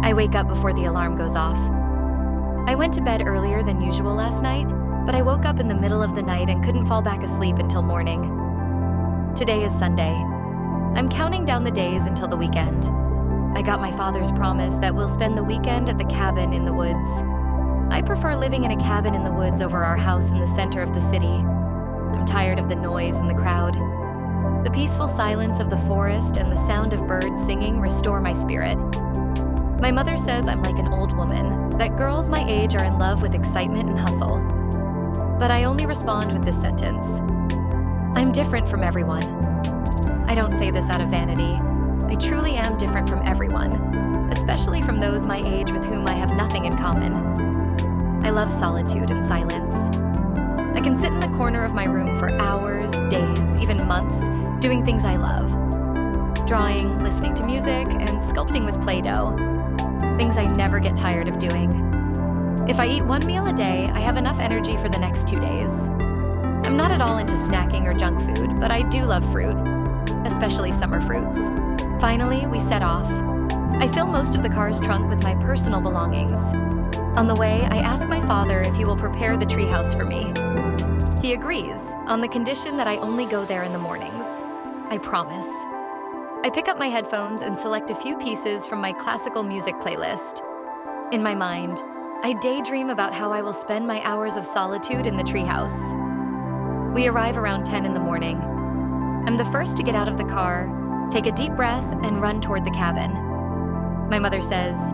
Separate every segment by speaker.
Speaker 1: I wake up before the alarm goes off. I went to bed earlier than usual last night, but I woke up in the middle of the night and couldn't fall back asleep until morning. Today is Sunday. I'm counting down the days until the weekend. I got my father's promise that we'll spend the weekend at the cabin in the woods. I prefer living in a cabin in the woods over our house in the center of the city. I'm tired of the noise and the crowd. The peaceful silence of the forest and the sound of birds singing restore my spirit. My mother says I'm like an old woman, that girls my age are in love with excitement and hustle. But I only respond with this sentence. I'm different from everyone. I don't say this out of vanity. I truly am different from everyone, especially from those my age with whom I have nothing in common. I love solitude and silence. I can sit in the corner of my room for hours, days, even months, doing things I love. Drawing, listening to music, and sculpting with Play-Doh. Things I never get tired of doing. If I eat one meal a day, I have enough energy for the next 2 days. I'm not at all into snacking or junk food, but I do love fruit, especially summer fruits. Finally, we set off. I fill most of the car's trunk with my personal belongings. On the way, I ask my father if he will prepare the treehouse for me. He agrees, on the condition that I only go there in the mornings. I promise. I pick up my headphones and select a few pieces from my classical music playlist. In my mind, I daydream about how I will spend my hours of solitude in the treehouse. We arrive around 10 in the morning. I'm the first to get out of the car, take a deep breath, and run toward the cabin. My mother says,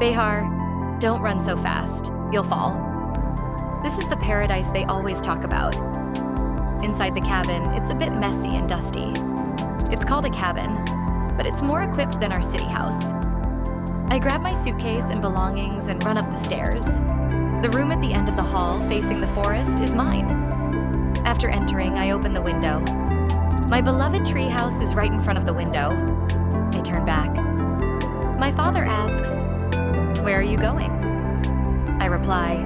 Speaker 1: "Behar, don't run so fast. You'll fall." This is the paradise they always talk about. Inside the cabin, it's a bit messy and dusty. It's called a cabin, but it's more equipped than our city house. I grab my suitcase and belongings and run up the stairs. The room at the end of the hall facing the forest is mine. After entering, I open the window. My beloved treehouse is right in front of the window. I turn back. My father asks, "Where are you going?" I reply,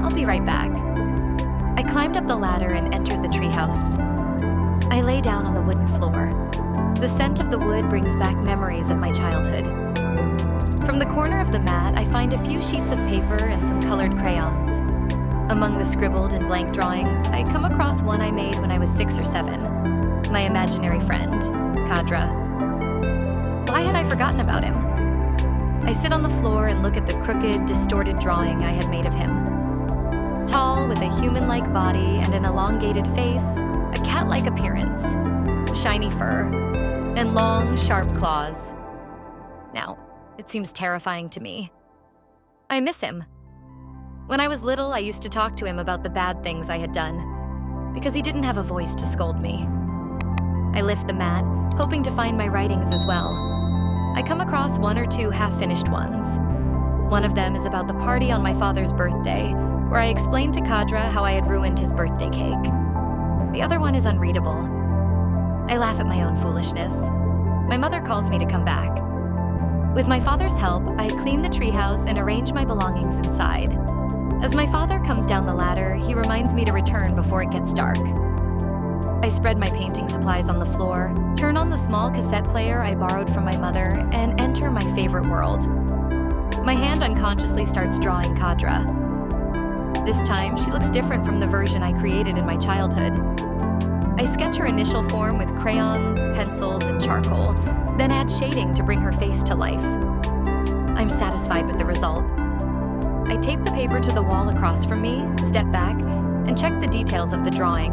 Speaker 1: "I'll be right back." I climbed up the ladder and entered the treehouse. I lay down on the wooden floor. The scent of the wood brings back memories of my childhood. From the corner of the mat, I find a few sheets of paper and some colored crayons. Among the scribbled and blank drawings, I come across one I made when I was 6 or 7. My imaginary friend, Kadra. Why had I forgotten about him? I sit on the floor and look at the crooked, distorted drawing I had made of him. Tall, with a human-like body and an elongated face, a cat-like appearance, shiny fur, and long, sharp claws. Now, it seems terrifying to me. I miss him. When I was little, I used to talk to him about the bad things I had done, because he didn't have a voice to scold me. I lift the mat, hoping to find my writings as well. I come across 1 or 2 half-finished ones. One of them is about the party on my father's birthday, where I explained to Kadra how I had ruined his birthday cake. The other one is unreadable. I laugh at my own foolishness. My mother calls me to come back. With my father's help, I clean the treehouse and arrange my belongings inside. As my father comes down the ladder, he reminds me to return before it gets dark. I spread my painting supplies on the floor, turn on the small cassette player I borrowed from my mother, and enter my favorite world. My hand unconsciously starts drawing Kadra. This time, she looks different from the version I created in my childhood. I sketch her initial form with crayons, pencils, and charcoal, then add shading to bring her face to life. I'm satisfied with the result. I tape the paper to the wall across from me, step back, and check the details of the drawing.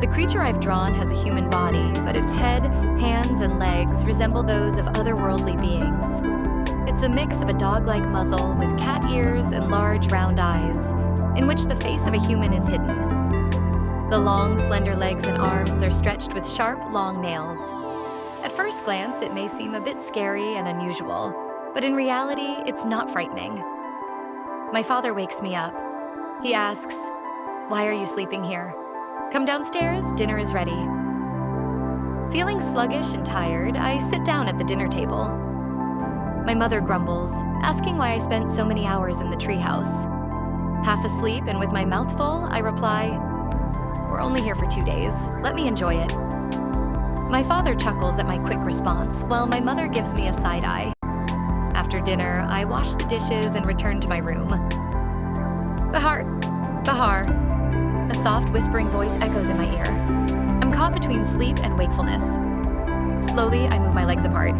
Speaker 1: The creature I've drawn has a human body, but its head, hands, and legs resemble those of otherworldly beings. It's a mix of a dog-like muzzle with cat ears and large, round eyes, in which the face of a human is hidden. The long, slender legs and arms are stretched with sharp, long nails. At first glance, it may seem a bit scary and unusual, but in reality, it's not frightening. My father wakes me up. He asks, "Why are you sleeping here? Come downstairs, dinner is ready." Feeling sluggish and tired, I sit down at the dinner table. My mother grumbles, asking why I spent so many hours in the treehouse. Half asleep and with my mouth full, I reply, "We're only here for 2 days. Let me enjoy it." My father chuckles at my quick response, while my mother gives me a side eye. After dinner, I wash the dishes and return to my room. Behar, Behar. A soft whispering voice echoes in my ear. I'm caught between sleep and wakefulness. Slowly, I move my legs apart.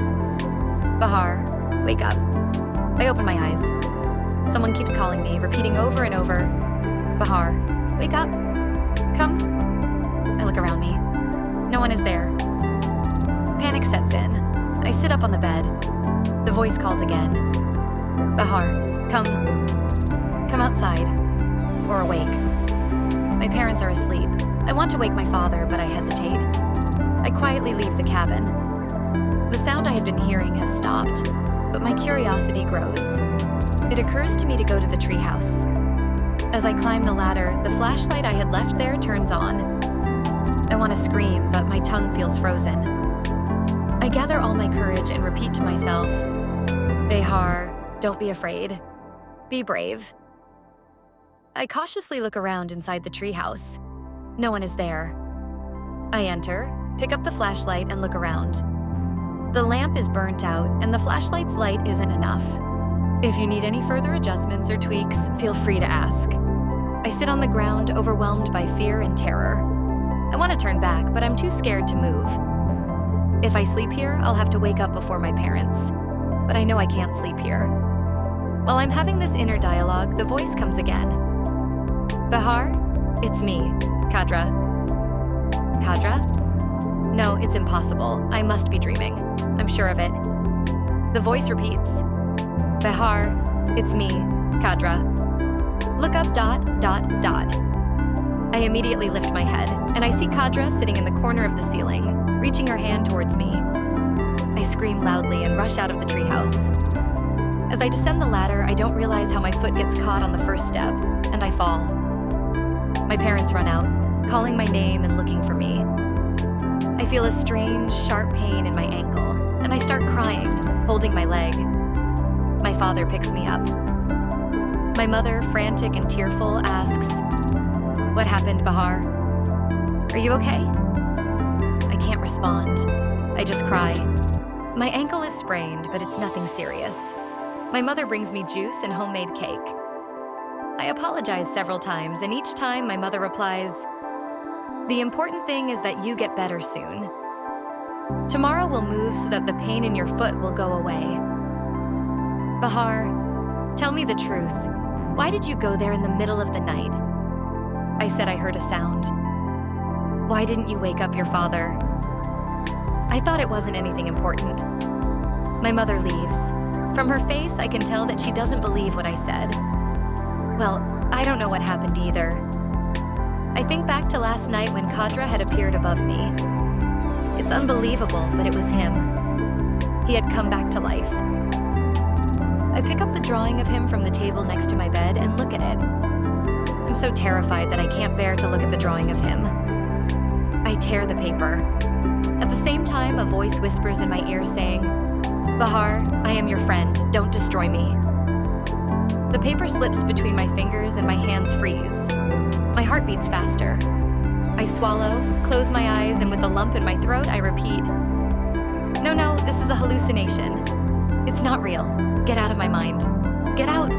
Speaker 1: Behar, wake up. I open my eyes. Someone keeps calling me, repeating over and over, Behar, wake up. Come. I look around me. No one is there. Panic sets in. I sit up on the bed. The voice calls again. Behar, come. Come outside. Or awake. My parents are asleep. I want to wake my father, but I hesitate. I quietly leave the cabin. The sound I had been hearing has stopped, but my curiosity grows. It occurs to me to go to the treehouse. As I climb the ladder, the flashlight I had left there turns on. I want to scream, but my tongue feels frozen. I gather all my courage and repeat to myself, Behar, don't be afraid. Be brave. I cautiously look around inside the treehouse. No one is there. I enter, pick up the flashlight, and look around. The lamp is burnt out, and the flashlight's light isn't enough. If you need any further adjustments or tweaks, feel free to ask. I sit on the ground, overwhelmed by fear and terror. I want to turn back, but I'm too scared to move. If I sleep here, I'll have to wake up before my parents. But I know I can't sleep here. While I'm having this inner dialogue, the voice comes again. Behar, it's me, Kadra. Kadra? No, it's impossible. I must be dreaming. I'm sure of it. The voice repeats. Behar, it's me, Kadra. Look up ... I immediately lift my head, and I see Kadra sitting in the corner of the ceiling, reaching her hand towards me. I scream loudly and rush out of the treehouse. As I descend the ladder, I don't realize how my foot gets caught on the first step, and I fall. My parents run out, calling my name and looking for me. I feel a strange, sharp pain in my ankle, and I start crying, holding my leg. My father picks me up. My mother, frantic and tearful, asks, What happened, Behar? Are you okay? I can't respond. I just cry. My ankle is sprained, but it's nothing serious. My mother brings me juice and homemade cake. I apologize several times, and each time my mother replies, The important thing is that you get better soon. Tomorrow we'll move so that the pain in your foot will go away. Behar, tell me the truth. Why did you go there in the middle of the night? I said I heard a sound. Why didn't you wake up your father? I thought it wasn't anything important. My mother leaves. From her face, I can tell that she doesn't believe what I said. Well, I don't know what happened either. I think back to last night when Kadra had appeared above me. It's unbelievable, but it was him. He had come back to life. I pick up the drawing of him from the table next to my bed and look at it. I'm so terrified that I can't bear to look at the drawing of him. I tear the paper. At the same time, a voice whispers in my ear saying, Behar, I am your friend. Don't destroy me. The paper slips between my fingers and my hands freeze. My heart beats faster. I swallow, close my eyes, and with a lump in my throat, I repeat, No, this is a hallucination. It's not real. Get out of my mind. Get out.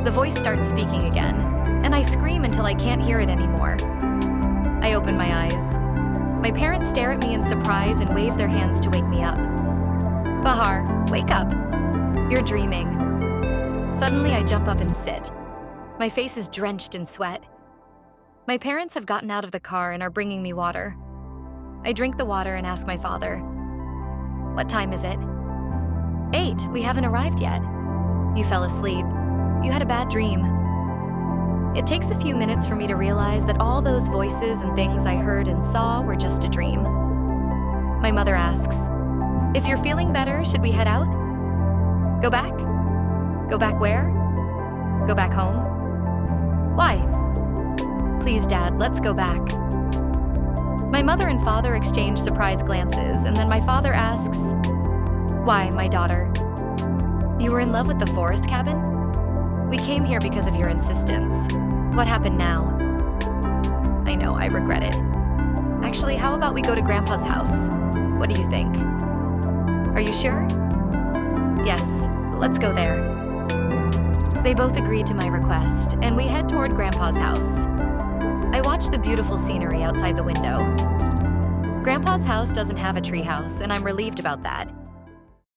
Speaker 1: The voice starts speaking again, and I scream until I can't hear it anymore. I open my eyes. My parents stare at me in surprise and wave their hands to wake me up. Behar, wake up. You're dreaming. Suddenly, I jump up and sit. My face is drenched in sweat. My parents have gotten out of the car and are bringing me water. I drink the water and ask my father, What time is it? 8. We haven't arrived yet. You fell asleep. You had a bad dream. It takes a few minutes for me to realize that all those voices and things I heard and saw were just a dream. My mother asks, If you're feeling better, should we head out? Go back? Go back where? Go back home? Why? Please, Dad, let's go back. My mother and father exchange surprised glances, and then my father asks, Why, my daughter? You were in love with the forest cabin? We came here because of your insistence. What happened now? I know, I regret it. Actually, how about we go to Grandpa's house? What do you think? Are you sure? Yes, let's go there. They both agreed to my request, and we head toward Grandpa's house. I watch the beautiful scenery outside the window. Grandpa's house doesn't have a treehouse, and I'm relieved about that.